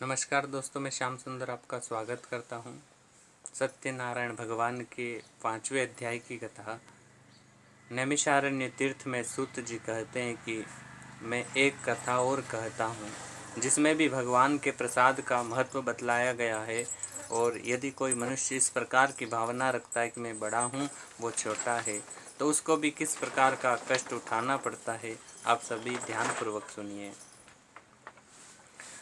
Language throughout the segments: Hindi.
नमस्कार दोस्तों, मैं श्याम सुंदर आपका स्वागत करता हूँ। सत्यनारायण भगवान के 5वें अध्याय की कथा। नैमिषारण्य तीर्थ में सूत जी कहते हैं कि मैं एक कथा और कहता हूँ जिसमें भी भगवान के प्रसाद का महत्व बतलाया गया है। और यदि कोई मनुष्य इस प्रकार की भावना रखता है कि मैं बड़ा हूँ, वो छोटा है, तो उसको भी किस प्रकार का कष्ट उठाना पड़ता है। आप सभी ध्यानपूर्वक सुनिए।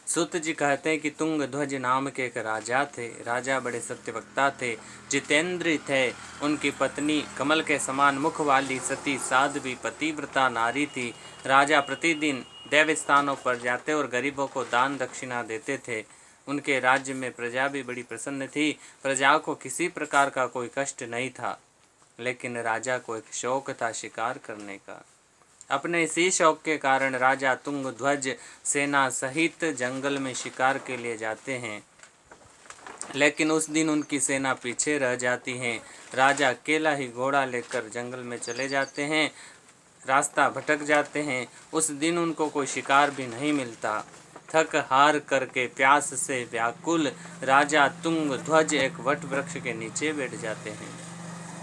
सूत जी कहते हैं कि तुंग ध्वज नाम के एक राजा थे। राजा बड़े सत्यवक्ता थे, जितेंद्र थे। उनकी पत्नी कमल के समान मुख वाली सती साध्वी पतिव्रता नारी थी। राजा प्रतिदिन देव स्थानों पर जाते और गरीबों को दान दक्षिणा देते थे। उनके राज्य में प्रजा भी बड़ी प्रसन्न थी। प्रजा को किसी प्रकार का कोई कष्ट नहीं था, लेकिन राजा को एक शौक था शिकार करने का। अपने इसी शौक के कारण राजा तुंग ध्वज सेना सहित जंगल में शिकार के लिए जाते हैं, लेकिन उस दिन उनकी सेना पीछे रह जाती है। राजा अकेला ही घोड़ा लेकर जंगल में चले जाते हैं, रास्ता भटक जाते हैं। उस दिन उनको कोई शिकार भी नहीं मिलता। थक हार करके प्यास से व्याकुल राजा तुंग ध्वज एक वट वृक्ष के नीचे बैठ जाते हैं।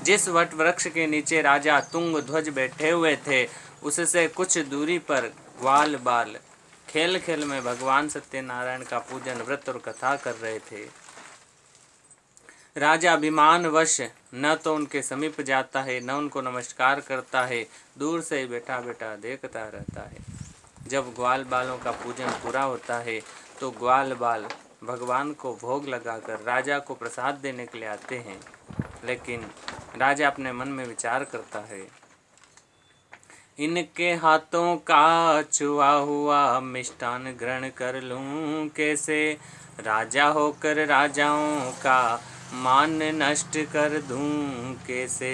जिस वट वृक्ष के नीचे राजा तुंग ध्वज बैठे हुए थे, उससे कुछ दूरी पर ग्वाल बाल खेल खेल में भगवान सत्यनारायण का पूजन, व्रत और कथा कर रहे थे। राजा अभिमानवश न तो उनके समीप जाता है, न उनको नमस्कार करता है, दूर से ही बैठा बैठा देखता रहता है। जब ग्वाल बालों का पूजन पूरा होता है तो ग्वाल बाल भगवान को भोग लगाकर राजा को प्रसाद देने के लिए आते हैं, लेकिन राजा अपने मन में विचार करता है, इनके हाथों का छुआ हुआ मिष्ठान ग्रहण कर लूं कैसे, राजा होकर राजाओं का मान नष्ट कर दूं कैसे।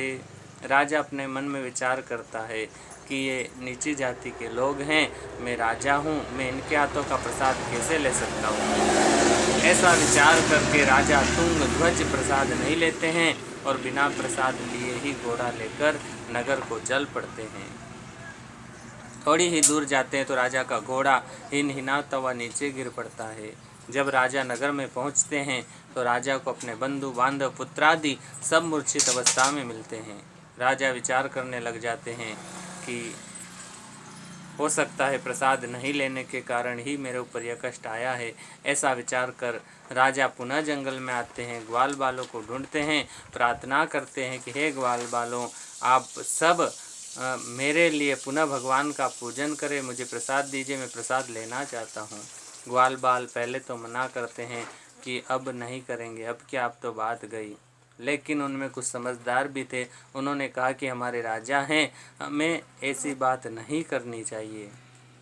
राजा अपने मन में विचार करता है कि ये नीची जाति के लोग हैं, मैं राजा हूँ, मैं इनके हाथों का प्रसाद कैसे ले सकता हूँ। ऐसा विचार करके राजा तुंग ध्वज प्रसाद नहीं लेते हैं और बिना प्रसाद लिए ही घोड़ा लेकर नगर को चल पड़ते हैं। थोड़ी ही दूर जाते हैं तो राजा का घोड़ा हिनहिनाता हुआ नीचे गिर पड़ता है। जब राजा नगर में पहुंचते हैं तो राजा को अपने बंधु बांधव पुत्रादि सब मूर्छित अवस्था में मिलते हैं। राजा विचार करने लग जाते हैं कि हो सकता है प्रसाद नहीं लेने के कारण ही मेरे ऊपर यह कष्ट आया है। ऐसा विचार कर राजा पुनः जंगल में आते हैं, ग्वाल बालों को ढूंढते हैं, प्रार्थना करते हैं कि हे ग्वाल बालों, आप सब मेरे लिए पुनः भगवान का पूजन करें, मुझे प्रसाद दीजिए, मैं प्रसाद लेना चाहता हूँ। ग्वाल बाल पहले तो मना करते हैं कि अब नहीं करेंगे, अब क्या, अब तो बात गई। लेकिन उनमें कुछ समझदार भी थे। उन्होंने कहा कि हमारे राजा हैं, हमें ऐसी बात नहीं करनी चाहिए।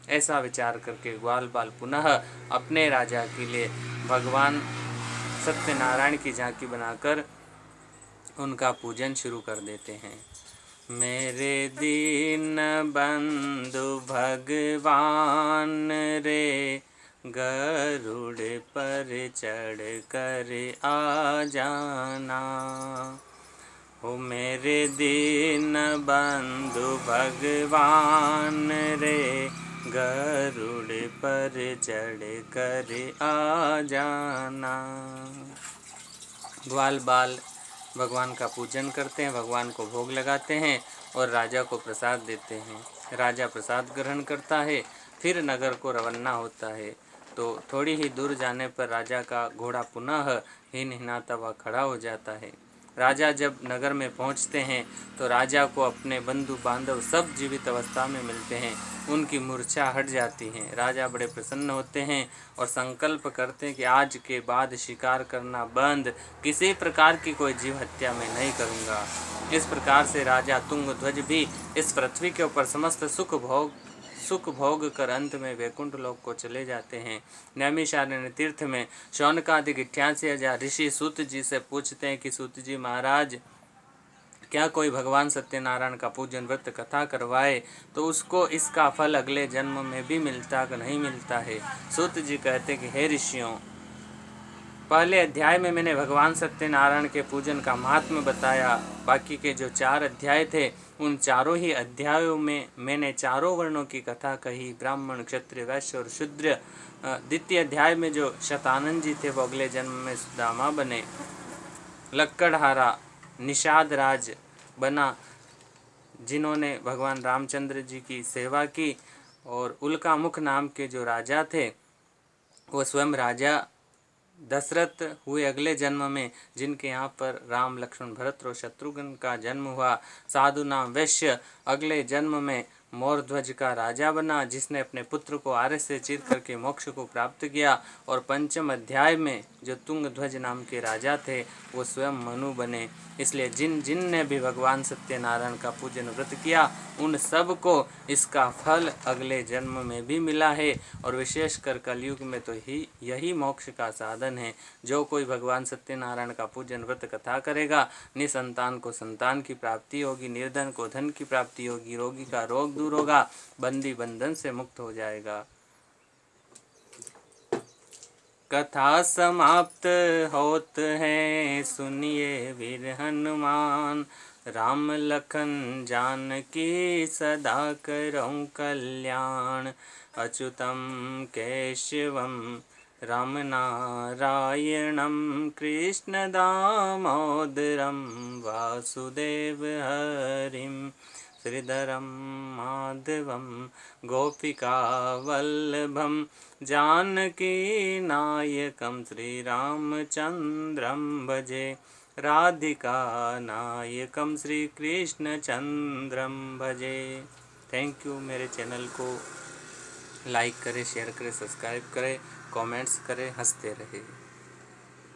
ऐसा विचार करके ग्वाल बाल पुनः अपने राजा के लिए भगवान सत्यनारायण की झांकी बनाकर उनका पूजन शुरू कर देते हैं। मेरे दीन बंधु भगवान रे, गरुड़ पर चढ़ कर आ जाना। हो मेरे दीन बंधु भगवान रे, गरुड़ पर चढ़ कर आ जाना। ग्वाल बाल भगवान का पूजन करते हैं, भगवान को भोग लगाते हैं और राजा को प्रसाद देते हैं। राजा प्रसाद ग्रहण करता है, फिर नगर को रवाना होता है। तो थोड़ी ही दूर जाने पर राजा का घोड़ा पुनः हिनहिनाता हुआ खड़ा हो जाता है। राजा जब नगर में पहुंचते हैं तो राजा को अपने बंधु बांधव सब जीवित अवस्था में मिलते हैं। उनकी मूर्छा हट जाती है। राजा बड़े प्रसन्न होते हैं और संकल्प करते हैं कि आज के बाद शिकार करना बंद, किसी प्रकार की कोई जीव हत्या मैं नहीं करूँगा। इस प्रकार से राजा तुंग ध्वज भी इस पृथ्वी के ऊपर समस्त सुख भोग कर अंत में वैकुंठ लोक को चले जाते हैं। नैमिषारण्य तीर्थ में शौनकादिक 88,000 ऋषि सूत जी से पूछते हैं कि सूत जी महाराज, क्या कोई भगवान सत्यनारायण का पूजन व्रत कथा करवाए तो उसको इसका फल अगले जन्म में भी मिलता कि नहीं मिलता है। सूत जी कहते कि हे ऋषियों, पहले अध्याय में मैंने भगवान सत्यनारायण के पूजन का महात्म्य बताया, बाकी के जो 4 अध्याय थे उन चारों ही अध्यायों में मैंने चारों वर्णों की कथा कही, ब्राह्मण, क्षत्रिय, वैश्य और शूद्र। द्वितीय अध्याय में जो शतानंद जी थे वो अगले जन्म में सुदामा बने। लक्कड़हारा निषाद राज बना, जिन्होंने भगवान रामचंद्र जी की सेवा की। और उल्कामुख नाम के जो राजा थे वो स्वयं राजा दशरथ हुए अगले जन्म में, जिनके यहाँ पर राम, लक्ष्मण, भरत और शत्रुघ्न का जन्म हुआ। साधु नाम वैश्य अगले जन्म में मोरध्वज का राजा बना, जिसने अपने पुत्र को आरे से चीर करके मोक्ष को प्राप्त किया। और पंचम अध्याय में जो तुंगध्वज नाम के राजा थे वो स्वयं मनु बने। इसलिए जिन जिन ने भी भगवान सत्यनारायण का पूजन व्रत किया उन सब को इसका फल अगले जन्म में भी मिला है। और विशेषकर कलयुग में तो यही मोक्ष का साधन है। जो कोई भगवान सत्यनारायण का पूजन व्रत कथा करेगा, निसंतान को संतान की प्राप्ति होगी, निर्धन को धन की प्राप्ति होगी, रोगी का रोग दूर होगा, बंदी बंधन से मुक्त हो जाएगा। कथा समाप्त होत है, सुनिए वीर हनुमान। राम लखन जानकी सदा करऊं कल्याण। अच्युतम केशवम राम नारायणम, कृष्ण दामोदरम वासुदेव हरिम। श्रीधरं माधवं गोपिकावल्लभं, जानकीनायकं श्रीरामचन्द्रं भजे। राधिका नायकं श्रीकृष्णचन्द्रं भजे। Thank you. मेरे चैनल को लाइक करें, शेयर करें, सब्सक्राइब करें, कमेंट्स करें, हंसते रहें।